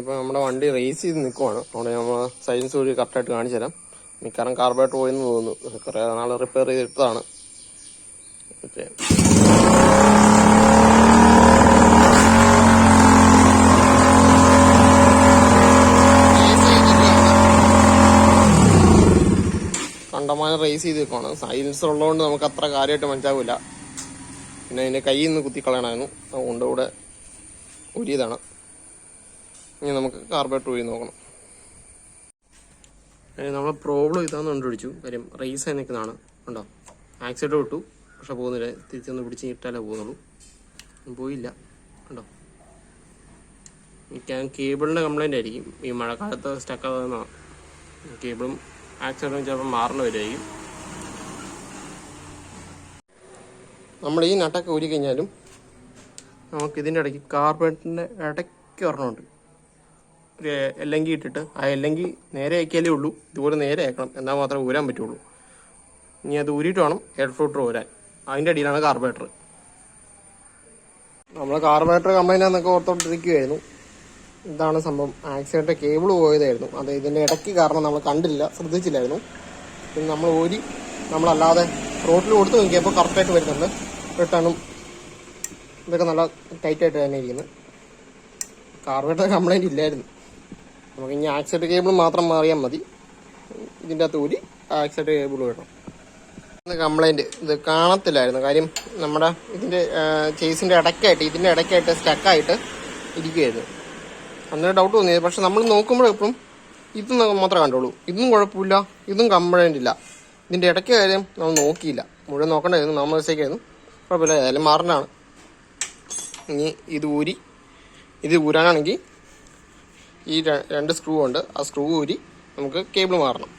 ഇപ്പോൾ നമ്മുടെ വണ്ടി റേസ് ചെയ്ത് നിൽക്കുവാണ്. അവിടെ നമ്മൾ സൈലൻസ് വഴി കറക്റ്റായിട്ട് കാണിച്ചു തരാം. മിക്കവാറും കാർബറേറ്റർ പോയെന്ന് തോന്നുന്നു. കുറേ നാൾ റിപ്പയർ ചെയ്തിട്ടതാണ്. ഓക്കെ, കണ്ടമാനം റേസ് ചെയ്ത് നിൽക്കുവാണ്. സൈലൻസർ ഉള്ളതുകൊണ്ട് നമുക്ക് അത്ര കാര്യമായിട്ട് മനസ്സിലാവില്ല. പിന്നെ അതിൻ്റെ കയ്യിൽ നിന്ന് കുത്തിക്കളയണമായിരുന്നു, അതുകൊണ്ട് കൂടെ ഊരിയതാണ്. ഇനി നമുക്ക് കാർബറേറ്റർ ഊരി നോക്കണം. നമ്മൾ പ്രോബ്ലം ഇതാന്ന് കണ്ടുപിടിച്ചു. കാര്യം റേസ് ആയി നിൽക്കുന്നതാണ്. ഉണ്ടോ, ആക്സിഡൻറ്റ് വിട്ടു, പക്ഷെ പോകുന്നില്ല. തിരിച്ചൊന്ന് പിടിച്ച് ഇട്ടാലേ പോകുന്നുള്ളൂ. പോയില്ല. ഉണ്ടോ, കേബിളിൻ്റെ കംപ്ലൈൻ്റ് ആയിരിക്കും. ഈ മഴക്കാലത്ത് സ്റ്റക്കാകുന്നതാണ്. കേബിളും ആക്സിഡൻറ്റും ചിലപ്പോൾ മാറേണ്ടി വരുമായിരിക്കും. നമ്മൾ ഈ നട്ടൊക്കെ ഊരി കഴിഞ്ഞാലും നമുക്കിതിൻ്റെ ഇടയ്ക്ക് കാർബറേറ്ററിൻ്റെ ഇടയ്ക്ക് ഒരെണ്ണമുണ്ട്. ഒരു എല്ലങ്കി ഇട്ടിട്ട് ആ എല്ലങ്കി നേരെ ആക്കിയാലേ ഉള്ളൂ. ഇതുപോലെ നേരെ ആക്കണം, എന്നാൽ മാത്രമേ ഊരാൻ പറ്റുള്ളൂ. ഇനി അത് ഊരിയിട്ട് വേണം എയർ ഫിൽട്ടർ ഊരാൻ. അതിൻ്റെ അടിയിലാണ് കാർബറേറ്റർ. നമ്മൾ കാർബറേറ്റർ കംപ്ലൈൻ്റ് ആണെന്നൊക്കെ ഓർത്തോണ്ടിരിക്കുകയായിരുന്നു. ഇതാണ് സംഭവം. ആക്സിഡൻറ്റ് കേബിൾ പോയതായിരുന്നു. അത് ഇതിൻ്റെ ഇടയ്ക്ക് കാരണം നമ്മൾ കണ്ടില്ല, ശ്രദ്ധിച്ചില്ലായിരുന്നു. പിന്നെ നമ്മൾ ഊരി നമ്മളല്ലാതെ റോട്ടിൽ കൊടുത്ത് നോക്കിയപ്പോൾ കറക്റ്റായിട്ട് വരുന്നുണ്ട്. റിട്ടേണും ഇതൊക്കെ നല്ല ടൈറ്റായിട്ട് തന്നെ ഇരിക്കുന്നത്. കാർബറേറ്റർ കംപ്ലൈൻറ്റ് ഇല്ലായിരുന്നു. നമുക്ക് ഇനി ആക്സിഡൻറ്റ് കേബിൾ മാത്രം മാറിയാൽ മതി. ഇതിൻ്റെ അകത്ത് ഊരി ആക്സിഡൻറ്റ് കേബിൾ വേണം. കംപ്ലൈൻറ്റ് ഇത് കാണത്തില്ലായിരുന്നു. കാര്യം നമ്മുടെ ഇതിൻ്റെ ചേസിൻ്റെ ഇടയ്ക്കായിട്ട്, ഇതിൻ്റെ ഇടയ്ക്കായിട്ട് സ്റ്റക്കായിട്ട് ഇരിക്കുകയായിരുന്നു. അന്നേരം ഡൗട്ട് തോന്നിയത്. പക്ഷെ നമ്മൾ നോക്കുമ്പോഴെപ്പോഴും ഇത് മാത്രമേ കണ്ടുള്ളൂ. ഇതും കുഴപ്പമില്ല, ഇതും കംപ്ലൈൻ്റ് ഇല്ല. ഇതിൻ്റെ ഇടയ്ക്ക് കാര്യം നമ്മൾ നോക്കിയില്ല. മുഴുവൻ നോക്കേണ്ടായിരുന്നു, നമ്മൾ മിസ്റ്റേക്കായിരുന്നു. കുഴപ്പമില്ല, ഏതായാലും മാറേണ്ടതാണ്. ഇനി ഇത് ഊരി, ഇത് ഊരാനാണെങ്കിൽ ഈ രണ്ട് സ്ക്രൂ ഉണ്ട്. ആ സ്ക്രൂ ഊരി നമുക്ക് കേബിൾ മാറണം.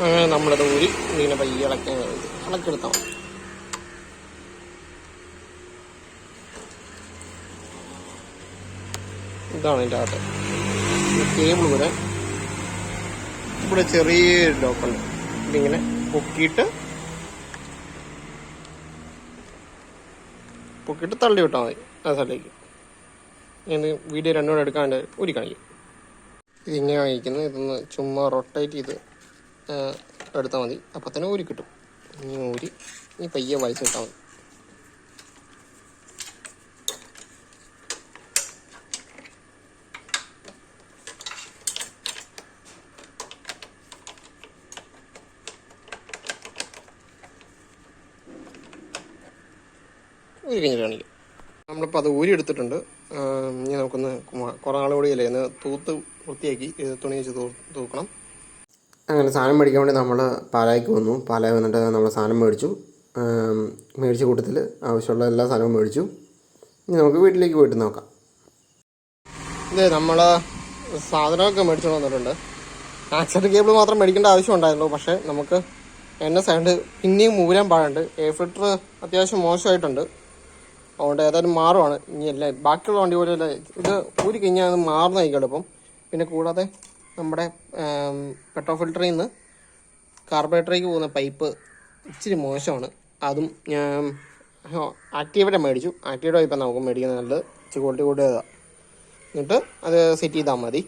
അങ്ങനെ നമ്മളത് ഊരി ഇങ്ങനെ പയ്യെ ഇളക്കിയെടുത്താൽ മതി. ഇതാണ് ഇതിൻ്റെ അകത്ത് കേബിൾ ഊരാൻ. ഇവിടെ ചെറിയൊരു ലോക്കുണ്ട്. ഇതിങ്ങനെ പൊക്കിയിട്ട് തള്ളി വിട്ടാൽ മതി ആ സ്ഥലത്തേക്ക്. ഞാൻ വീഡിയോ രണ്ടുകൂടെ എടുക്കാണ്ട് ഊരി കാണിക്കും. ഇതിങ്ങനെയാണ് ഇരിക്കുന്നത്. ഇതൊന്ന് ചുമ്മാ റൊട്ടേറ്റ് ചെയ്ത് എടുത്താൽ മതി. അപ്പം തന്നെ ഊരി കിട്ടും. ഇനി ഊരി ഈ പയ്യെ വലിച്ചിട്ടാൽ മതി. ഊരി കഴിഞ്ഞിട്ട് കാണിക്കാം. നമ്മളിപ്പോൾ അത് ഊരി എടുത്തിട്ടുണ്ട്. ഇനി നമുക്കൊന്ന് കുറേ നാൾ കൂടിയല്ലേ ഒന്ന് തൂത്ത് വൃത്തിയാക്കി തുണി വെച്ച് തൂക്കണം. അങ്ങനെ സാധനം മേടിക്കാൻ വേണ്ടി നമ്മൾ പാലായ്ക്ക് വന്നു. പാലായി വന്നിട്ട് നമ്മൾ സാധനം മേടിച്ച കൂട്ടത്തിൽ ആവശ്യമുള്ള എല്ലാ സാധനവും മേടിച്ചു. ഇനി നമുക്ക് വീട്ടിലേക്ക് പോയിട്ട് നോക്കാം. ഇത് നമ്മൾ സാധനമൊക്കെ മേടിച്ചുകൊണ്ട് വന്നിട്ടുണ്ട്. ആക്സിഡൻറ്റ് കേബിൾ മാത്രം മേടിക്കേണ്ട ആവശ്യം ഉണ്ടായിരുന്നു. പക്ഷേ നമുക്ക് എന്നെ സൈഡ് പിന്നെയും ഊരാൻ പാടുണ്ട്. എയർ ഫിൽട്ടർ അത്യാവശ്യം മോശമായിട്ടുണ്ട്. അതുകൊണ്ട് ഏതായാലും മാറുവാണ്. ഇനി അല്ല ബാക്കിയുള്ള വണ്ടി പോലെ അല്ല, ഇത് ഊരി കഴിഞ്ഞാൽ അത് മാറുന്നതായിരിക്കും എളുപ്പം. പിന്നെ കൂടാതെ നമ്മുടെ പെട്രോൾ ഫിൽറ്ററിൽ നിന്ന് കാർബറേറ്ററിലേക്ക് പോകുന്ന പൈപ്പ് ഇച്ചിരി മോശമാണ്. അതും ഞാൻ ആക്റ്റീവയുടെ മേടിച്ചു. ആക്റ്റീവയുടെ പൈപ്പാണ് നമുക്ക് മേടിക്കുന്നത് നല്ലത്. ഇച്ചിരി ക്വാളിറ്റി കൂടിയതാണ്. എന്നിട്ട് അത് സെറ്റ് ചെയ്താൽ മതി.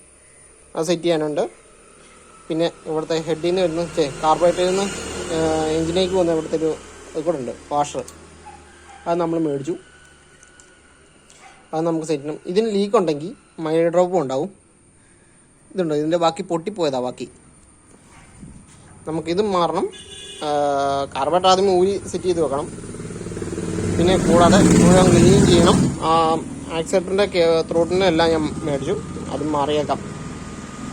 അത് സെറ്റ് ചെയ്യാനുണ്ട്. പിന്നെ ഇവിടുത്തെ ഹെഡിൽ നിന്ന് വരുന്ന കാർബറേറ്ററിൽ നിന്ന് എഞ്ചിനേക്ക് പോകുന്ന ഇവിടുത്തെ ഒരു ഇത് കൂടെ ഉണ്ട്, വാഷർ. അത് നമ്മൾ മേടിച്ചു. അത് നമുക്ക് സെറ്റ് ചെയ്യണം. ഇതിന് ലീക്ക് ഉണ്ടെങ്കിൽ മൈൽഡ് ഡ്രോപ്പും ഉണ്ടാവും. ഇതുണ്ടോ, ഇതിൻ്റെ ബാക്കി പൊട്ടിപ്പോയതാ ബാക്കി. നമുക്കിതും മാറണം. കാർബറേറ്റർ ആദ്യം ഊരി സെറ്റ് ചെയ്ത് വെക്കണം. പിന്നെ കൂടാതെ മുഴുവൻ ക്ലീൻ ചെയ്യണം. ആക്സിഡൻറ്റിൻ്റെ ത്രോട്ടിൻ്റെ എല്ലാം ഞാൻ മേടിച്ചു. അതും മാറിയേക്കാം,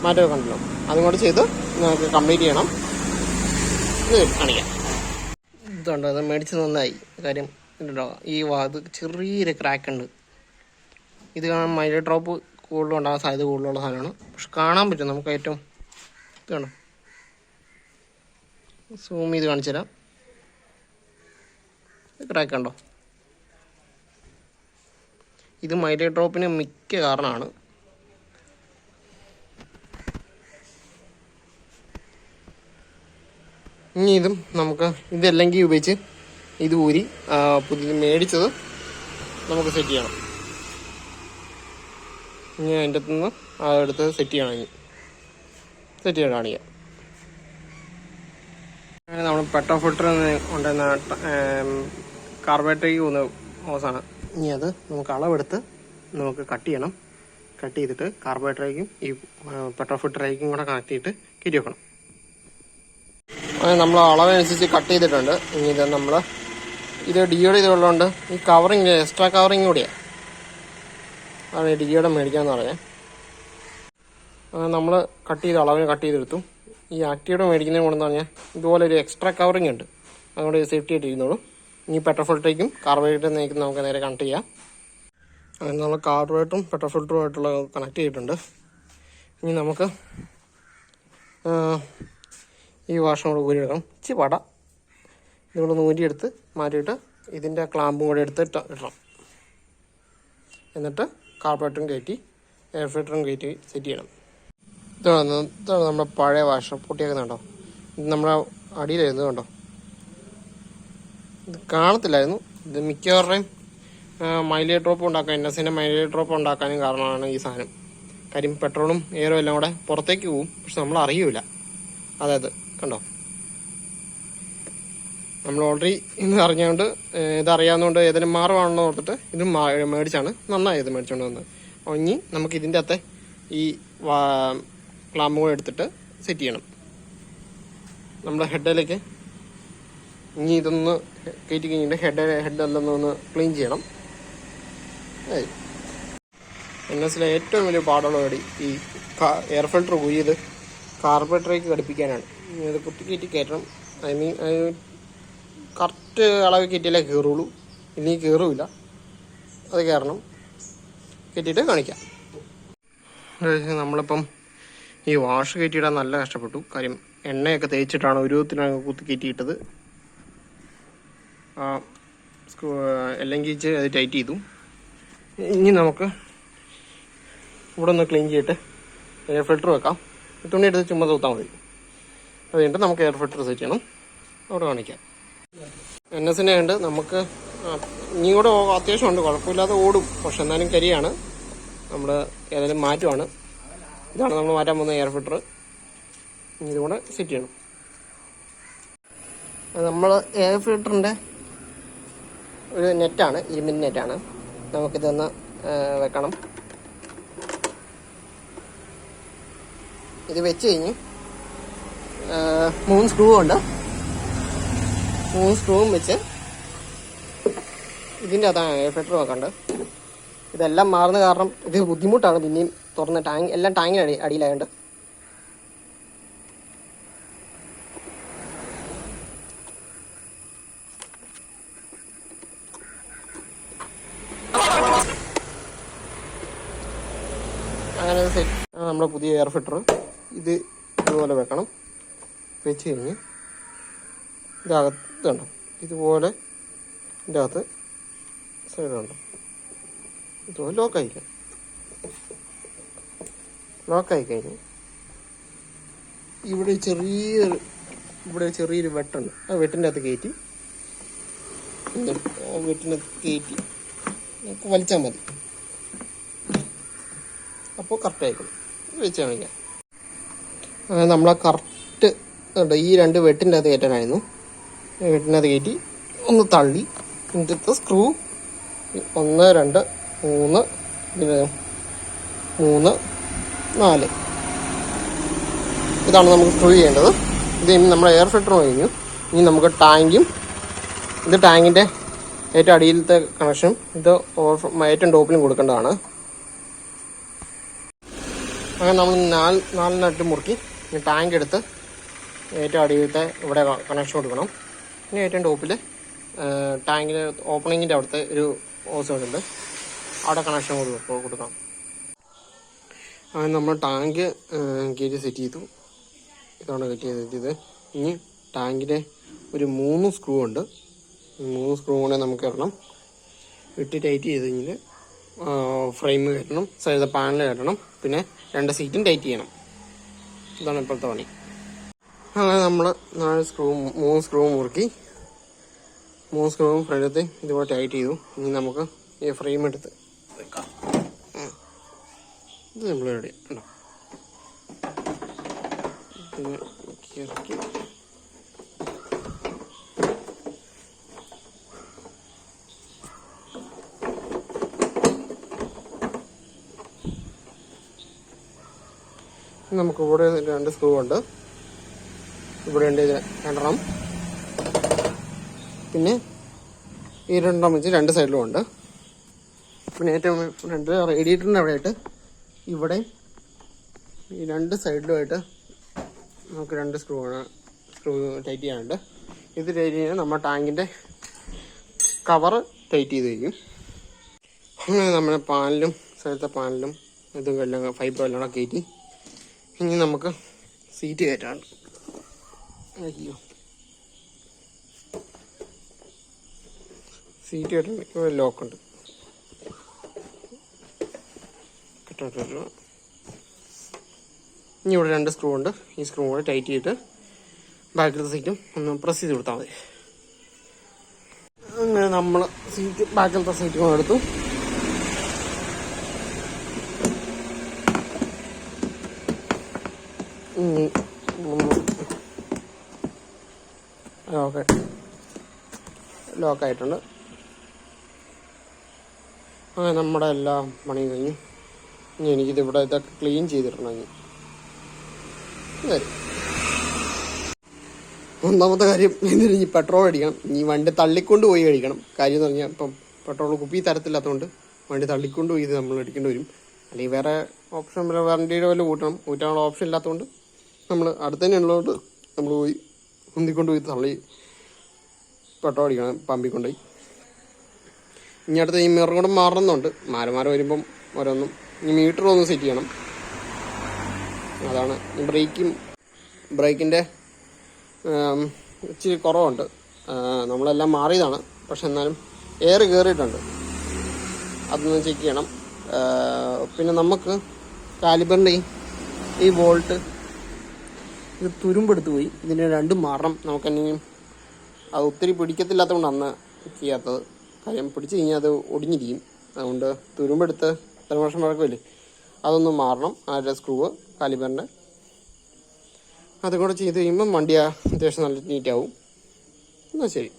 മാറ്റി വെക്കണ്ടല്ലോ. അതും കൂടെ ചെയ്ത് നമുക്ക് കംപ്ലീറ്റ് ചെയ്യണം. ഇത് കാണിക്കാം. ഇതുണ്ടോ, അത് മേടിച്ച് നന്നായി. കാര്യം ഇതുണ്ടോ, ഈ ഇത് ചെറിയൊരു ക്രാക്ക് ഉണ്ട്. ഇത് കാണാൻ മൈൽഡ് ഡ്രോപ്പ് കൂടുതലുണ്ടാകാൻ സാധ്യത കൂടുതലുള്ള സാധനമാണ്. പക്ഷെ കാണാൻ പറ്റും നമുക്ക്. ഏറ്റവും ഇത് വേണം, സൂം ചെയ്ത് കാണിച്ചു തരാം. ക്രാക്ക് ഉണ്ടോ? ഇത് മൈൽഡ് ഡ്രോപ്പിന് മിക്ക കാരണമാണ്. ഇനി ഇതും നമുക്ക് ഇതല്ലെങ്കിൽ ഉപയോഗിച്ച് ഇത് ഊരി പുതിയത് മേടിച്ചത് നമുക്ക് സെറ്റ് ചെയ്യണം. ഇനി അതിൻ്റെ അകത്തുനിന്ന് അതെടുത്ത് സെറ്റ് കാണിക്കാം. അങ്ങനെ നമ്മൾ പെട്രോൾ ഫിൽറ്റർ കൊണ്ടുവന്ന കാർബറേറ്ററിലേക്ക് പോകുന്ന ഹോസാണ്. ഇനി അത് നമുക്ക് അളവെടുത്ത് നമുക്ക് കട്ട് ചെയ്തിട്ട് കാർബറേറ്ററിലേക്കും ഈ പെട്രോൾ ഫിൽറ്ററിലേക്കും കൂടെ കണക്ട് ചെയ്തിട്ട് കയറ്റി വെക്കണം. അങ്ങനെ നമ്മൾ അളവനുസരിച്ച് കട്ട് ചെയ്തിട്ടുണ്ട്. ഇനി ഇത് നമ്മൾ ഡിയോടെ ഇതുള്ളതുകൊണ്ട് ഈ കവറിങ് എക്സ്ട്രാ കവറിങ് കൂടിയാണ്. അതാണ് ഈ ഡിയോടെ മേടിക്കാമെന്ന് പറഞ്ഞത്. നമ്മൾ അളവിന് കട്ട് ചെയ്തെടുത്തു. ഈ ആക്റ്റീവയുടെ മേടിക്കുന്നതിന് കൊണ്ടെന്ന് പറഞ്ഞാൽ ഇതുപോലെ ഒരു എക്സ്ട്രാ കവറിങ് ഉണ്ട്, അതുകൊണ്ട് സേഫ്റ്റി ആയിട്ട് ഇരുന്നോളൂ. ഇനി പെട്രോൾ ഫിൽറ്ററേക്കും കാർബറേറ്ററിനേക്കും നമുക്ക് നേരെ കണക്ട് ചെയ്യാം. അങ്ങനെ നമ്മൾ കാർബറേറ്ററും പെട്രോൾ ഫിൽറ്ററും ആയിട്ടുള്ള കണക്ട് ചെയ്തിട്ടുണ്ട്. ഇനി നമുക്ക് ഈ വാഷും കൂടെ ഊരിയെടുക്കണം. ഇച്ചിരി പട ഇതുകൊണ്ട് ഊരിയെടുത്ത് മാറ്റിയിട്ട് ഇതിൻ്റെ ക്ലാമ്പും കൂടെ എടുത്ത് ഇടണം. എന്നിട്ട് കാർബറേറ്ററും കയറ്റി എയർ ഫിൽറ്ററും കയറ്റി സെറ്റ് ചെയ്യണം. ഇതാണ് നമ്മുടെ പഴയ വാഷർ പൊട്ടിയേക്കുന്നുണ്ടോ. ഇത് നമ്മുടെ അടിയിലായിരുന്നു കണ്ടോ. ഇത് കാണത്തില്ലായിരുന്നു. ഇത് മിക്കവരുടെയും മൈലേജ് ഡ്രോപ്പ് ഉണ്ടാക്കാൻ NSന്റെ മൈലേജ് ഡ്രോപ്പ് ഉണ്ടാക്കാനും കാരണമാണ് ഈ സാധനം. കാര്യം പെട്രോളും എയറും എല്ലാം കൂടെ പുറത്തേക്ക് പോവും, പക്ഷെ നമ്മൾ അറിയൂല. അതായത് കണ്ടോ, നമ്മൾ ഓൾറെഡി ഇന്ന് അറിഞ്ഞുകൊണ്ട് ഇതറിയാവുന്നതുകൊണ്ട് ഏതെങ്കിലും മാറുവാണെന്ന് ഓർത്തിട്ട് ഇത് മേടിച്ചാണ് നന്നായത് മേടിച്ചുകൊണ്ട് വന്നത്. ഇനി നമുക്ക് ഇതിൻ്റെ അകത്തെ ഈ ക്ലാമ്പ് കൂടെ എടുത്തിട്ട് സെറ്റ് ചെയ്യണം. നമ്മുടെ ഹെഡിലേക്ക് ഇനി ഇതൊന്ന് കയറ്റി കഴിഞ്ഞിട്ട് ഹെഡെല്ലാം ഒന്ന് ക്ലീൻ ചെയ്യണം. NSലെ ഏറ്റവും വലിയ പാടുള്ള പടി ഈ എയർ ഫിൽറ്റർ ഊരിയത് കാർബറേറ്ററിലേക്ക് ഘടിപ്പിക്കാനാണ്. ഇത് കുത്തി കയറ്റണം. കറക്റ്റ് അളവ് കയറ്റിയാലേ കയറുള്ളൂ, ഇനി കയറില്ല. അത് കയറണം. കയറ്റിയിട്ട് കാണിക്കാം. നമ്മളിപ്പം ഈ വാഷ് കയറ്റിയിടാൻ നല്ല കഷ്ടപ്പെട്ടു. കാര്യം എണ്ണയൊക്കെ തേച്ചിട്ടാണ് ഒരു വിധത്തിലാണ് കുത്തി കയറ്റിയിട്ടത്. അല്ലെങ്കിൽ അത് ടൈറ്റ് ചെയ്തു. ഇനി നമുക്ക് ഇവിടെ ഒന്ന് ക്ലീൻ ചെയ്തിട്ട് എയർ ഫിൽറ്റർ വെക്കാം. തുണി എടുത്ത് ചുമ്മാ തൂത്താൽ മതി. അത് കഴിഞ്ഞിട്ട് നമുക്ക് എയർ ഫിൽറ്റർ സെറ്റ് ചെയ്യണം. അവിടെ കാണിക്കാം. NSനെ ഉണ്ട് നമുക്ക് ഇനി കൂടെ അത്യാവശ്യം ഉണ്ട്, കുഴപ്പമില്ലാതെ ഓടും. പക്ഷെ എന്നാലും കരിയാണ്, നമ്മൾ ഏതായാലും മാറ്റുവാണ്. ഇതാണ് നമ്മൾ മാറ്റാൻ പോകുന്ന എയർ ഫിൽറ്റർ. ഇതുകൂടെ സെറ്റ് ചെയ്യണം. നമ്മൾ എയർ ഫിൽറ്ററിൻ്റെ ഒരു നെറ്റാണ്, ഇരുമ്പിൻ്റെ നെറ്റാണ്. നമുക്കിതൊന്ന് വെക്കണം. ഇത് വെച്ച് കഴിഞ്ഞ് 3 സ്ക്രൂ ഉണ്ട്. 3 സ്ക്രൂവും വെച്ച് ഇതിൻ്റെ അകത്താണ് എയർ ഫിൽറ്റർ വെക്കേണ്ടത്. ഇതെല്ലാം മാറുന്ന കാരണം ഇത് ബുദ്ധിമുട്ടാണ്. പിന്നെയും തുറന്ന് എല്ലാം ടാങ്കിന് അടിയിലായുണ്ട്. അങ്ങനെ സെറ്റ് നമ്മുടെ പുതിയ എയർ ഫിൽറ്റർ. ഇതുപോലെ വെക്കണം. വെച്ച് കഴിഞ്ഞ് ഇതകത്ത് കണ്ടോ, ഇതുപോലെ ഇതിൻ്റെ അകത്ത് സൈഡ് കണ്ടോ, ഇതുപോലെ ലോക്കായി കഴിഞ്ഞു. ഇവിടെ ചെറിയൊരു വെട്ടുണ്ട്. ആ വെട്ടിൻ്റെ അകത്ത് കയറ്റി നമുക്ക് വലിച്ചാൽ മതി. അപ്പോൾ കറക്റ്റ് ആയിക്കോളും. വെച്ച് കാണിക്കാം. നമ്മളെ കറക്റ്റ് ഈ 2 വെട്ടിൻ്റെ അകത്ത് കയറ്റാനായിരുന്നു. വെട്ടിൻ്റെ അകത്ത് കയറ്റി ഒന്ന് തള്ളി ഇതിൻ്റെ സ്ക്രൂ 1 2 3 4 ഇതാണ് നമുക്ക് സ്ക്രൂ ചെയ്യേണ്ടത്. ഇത് ഇനി നമ്മുടെ എയർ ഫിൽറ്റർ കഴിഞ്ഞു. ഇനി നമുക്ക് ഇത് ടാങ്കിൻ്റെ ഏറ്റവും അടിയിലത്തെ കണക്ഷൻ, ഇത് ഏറ്റവും ടോപ്പിലും കൊടുക്കേണ്ടതാണ്. അങ്ങനെ നമ്മൾ 4 നട്ട് മുറുക്കി ടാങ്ക് എടുത്ത് ഏറ്റവും അടിയിലത്തെ ഇവിടെ കണക്ഷൻ കൊടുക്കണം. പിന്നെ ഏറ്റവും ടോപ്പിൽ ടാങ്കിന് ഓപ്പണിങ്ങിൻ്റെ അവിടുത്തെ ഒരു ഹോസ് ഉണ്ട്, അവിടെ കണക്ഷൻ കൊടുക്കണം. അങ്ങനെ നമ്മൾ ടാങ്ക് കയറ്റി സെറ്റ് ചെയ്തു. ഇതാണ് കയറ്റി സെറ്റ് ചെയ്ത്. ഇനി ടാങ്കിൻ്റെ ഒരു 3 സ്ക്രൂ ഉണ്ട്. 3 സ്ക്രൂ കൂടെ നമുക്ക് ഇടണം. ഇട്ട് ടൈറ്റ് ചെയ്ത് കഴിഞ്ഞാൽ ഫ്രെയിം കയറ്റണം, സൈഡ് പാനൽ കയറ്റണം, പിന്നെ 2 സീറ്റും ടൈറ്റ് ചെയ്യണം. ഇതാണ് ഇപ്പോഴത്തെ പണി. അങ്ങനെ നമ്മൾ 3 സ്ക്രൂ മുറുക്കി 3 സ്ക്രൂവും ഫ്രണ്ടിലത്തെ ഇതുപോലെ ടൈറ്റ് ചെയ്തു. ഇനി നമുക്ക് ഈ ഫ്രെയിം എടുത്ത് വെക്കാം. ഇത് നമ്മൾ റെഡി ഉണ്ടോ. പിന്നെ ഇറക്കി നമുക്ക് ഇവിടെ 2 സ്ക്രൂ ഉണ്ട്. ഇവിടെ ഉണ്ട് 2 പിന്നെ ഈ 2 വെച്ച് 2 സൈഡിലും ഉണ്ട്. പിന്നെ ഏറ്റവും ഫ്രണ്ട് റേഡിയേറ്ററിൻ്റെ അവിടെയായിട്ട് ഇവിടെ ഈ 2 സൈഡിലുമായിട്ട് നമുക്ക് 2 സ്ക്രൂ ടൈറ്റ് ചെയ്യാനുണ്ട്. ഇത് ടൈറ്റ് ചെയ്യാൻ നമ്മൾ ടാങ്കിൻ്റെ കവറ് ടൈറ്റ് ചെയ്ത് കഴിയും. അങ്ങനെ നമ്മുടെ പാനലും സൈഡത്തെ പാനലും ഇതും എല്ലാം ഫൈബറും എല്ലാം കയറ്റി ഇനി നമുക്ക് സീറ്റ് കയറ്റാണ്. അയ്യോ, സീറ്റ് കയറ്റുന്ന ലോക്കുണ്ട്. ഇനി ഇവിടെ 2 സ്ക്രൂ ഉണ്ട്. ഈ സ്ക്രൂ കൂടെ ടൈറ്റ് ചെയ്തിട്ട് ബാക്കിലത്തെ സീറ്റും ഒന്ന് പ്രസ് ചെയ്ത് കൊടുത്താൽ മതി. അങ്ങനെ നമ്മൾ സീറ്റ് ബാക്കിലത്തെ സീറ്റ് എടുത്തു. ലോക്കായിട്ടുണ്ട്. അങ്ങനെ നമ്മുടെ എല്ലാം പണിയും കഴിഞ്ഞു. ഇനി എനിക്കിത് ഇവിടെ ഇതൊക്കെ ക്ലീൻ ചെയ്തിട്ടുണ്ടെങ്കിൽ ഒന്നാമത്തെ കാര്യം എന്തിനും ഇനി പെട്രോൾ അടിക്കണം. ഇനി വണ്ടി തള്ളിക്കൊണ്ട് പോയി കഴിക്കണം. കാര്യം എന്ന് പറഞ്ഞാൽ ഇപ്പം പെട്രോൾ കുപ്പി തരത്തില്ലാത്തതുകൊണ്ട് വണ്ടി തള്ളിക്കൊണ്ട് പോയി ഇത് നമ്മൾ അടിക്കേണ്ടി വരും. അല്ലെങ്കിൽ വേറെ ഓപ്ഷൻ വണ്ടിയുടെ വല്ല ഊറ്റാനുള്ള ഓപ്ഷൻ ഇല്ലാത്തതുകൊണ്ട് നമ്മൾ അടുത്ത് തന്നെ ഉള്ളതുകൊണ്ട് നമ്മൾ പോയി ഉന്തിക്കൊണ്ട് പോയി തള്ളി പെട്രോൾ അടിക്കണം പമ്പിൽ കൊണ്ടുപോയി. ഇനി അടുത്ത് ഈ മിറർ കൂടെ മാറുന്നുണ്ട്. മാറി വരുമ്പം ഓരോന്നും ഇനി മീറ്റർ ഒന്ന് സെറ്റ് ചെയ്യണം. അതാണ് ബ്രേക്കിൻ്റെ ഇച്ചിരി കുറവുണ്ട്. നമ്മളെല്ലാം മാറിയതാണ്, പക്ഷെ എന്നാലും എയർ കയറിയിട്ടുണ്ട്. അതൊന്ന് ചെക്ക് ചെയ്യണം. പിന്നെ നമുക്ക് കാലിബറിൻ്റെ ഈ ബോൾട്ട് ഇത് തുരുമ്പെടുത്ത് പോയി. ഇതിന് 2 മാറണം. നമുക്കെന്തെങ്കിലും അത് ഒത്തിരി പിടിക്കത്തില്ലാത്തതുകൊണ്ട് അന്ന് ചെയ്യാത്തത്. കാര്യം പിടിച്ച് കഴിഞ്ഞാൽ അത് ഒടിഞ്ഞിരിക്കും. അതുകൊണ്ട് തുരുമ്പെടുത്ത് 3 വർഷം പഴക്കമില്ലേ, അതൊന്ന് മാറണം. അതിൻ്റെ സ്ക്രൂവ് കാലിബറിൻ്റെ അതും കൂടെ ചെയ്ത് കഴിയുമ്പം വണ്ടി അത്യാവശ്യം നല്ല നീറ്റാവും. എന്നാൽ ശരി.